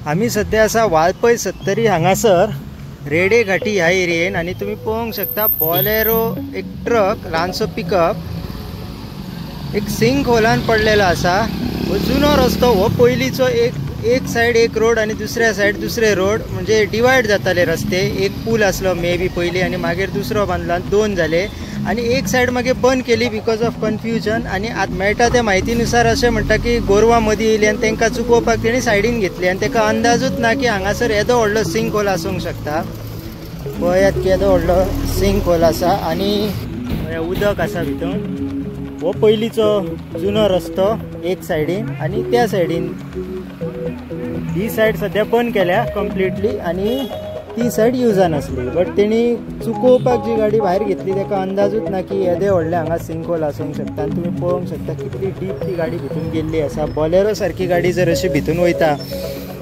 आम्ही सध्या असा वाळपय 70 हांगासर रेडे घाटी ह्या एरियेन आणि तुम्ही पळोवंक शकता बॉलेरो एक ट्रक ल्हानसो पिकअप एक सिंक होलान पडलेलो असा। हो जुनो रस्तो, हो पयलीचो एक साइड एक रोड आणि दुसऱ्या साइड दुसरे रोड, म्हणजे डिवाइड जाताले रस्ते। एक पूल असलो मे बी पयली आणि मागीर दुसरो बांधला, दोन झाले आणि एक साइड मागे बंद केली बिकॉज ऑफ कन्फ्युजन। आणि आज मेळटा त्या म्हायतीनुसार असे म्हणटा की गोरवां मदीं येयली आणि तांकां चुकोवपाक तेणी सायडीन घेतली आणि ताका अंदाजूच ना की हांगासर येदो व्हडलो सिंक होल आसूंक शकता। पळयात केदो व्हडलो सिंक होल आसा आणि उदक आसा भितून। हो पयलीचो जुनो रस्तो एक सायडीन आणि त्या सायडीन ही साइड सध्या बंद केल्या कंप्लीटली आणि ती साइड युजान असली। बट तेणी चुकोवपाक जी गाडी भायर घेतली ताका अंदाजूच ना की येदे व्हडले हांगा सिंकहोल आसूंक शकता। आणि तुम्ही पळोवंक शकता कितली डीप ती गाडी भितून गेल्ली आसा। बॉलेरो सारखी गाडी जर अशी भितून वयता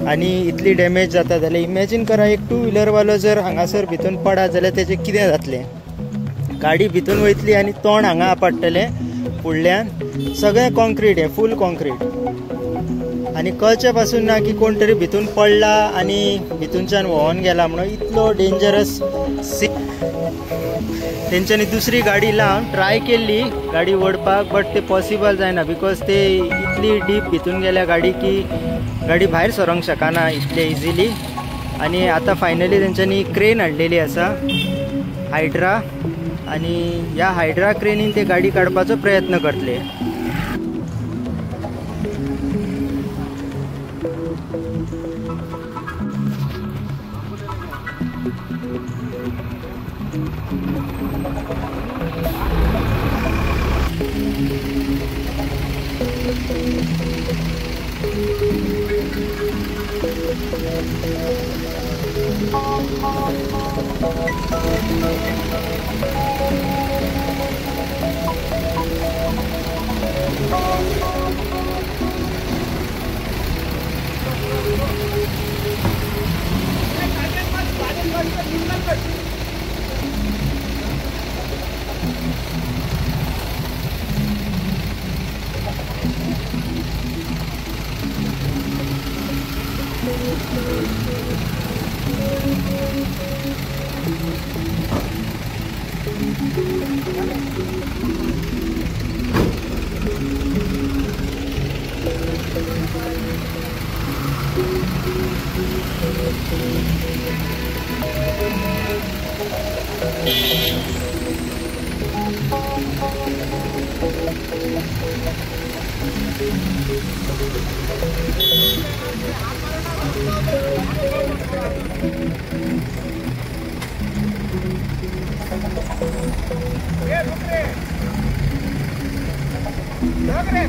आणि इतली डॅमेज जाता जाल्यार इमॅजीन करा एक टू व्हिलरवालो जर हांगासर भितून पडत जाल्यार तेजें कितें जातलें। गाडी भितून वयतली आणि तोंड हांगा आपटलें फुडल्यान, सगळें कॉन्क्रीट आहे, फूल कॉन्क्रीट आणि कळचे पासून ना की कोण तरी भितून पडला आणि भितूनच्यान व्हांवून गेला म्हणून। इतलो डेंजरस तेंच्यांनी दुसरी गाडी लावन ट्राय केल्ली गाडी ओडपाक, बट ते पॉसिबल जायना बिकॉज ते इतली डीप भितून गेल्या गाडी की गाडी भायर सरोंक शकना इतले इजिली। आणि आता फायनली तेंच्यांनी क्रेन हाडलेली आसा, हायड्रा, आणि ह्या हायड्रा क्रेनीन ते गाडी काडपाचो प्रयत्न करतले। रुक रे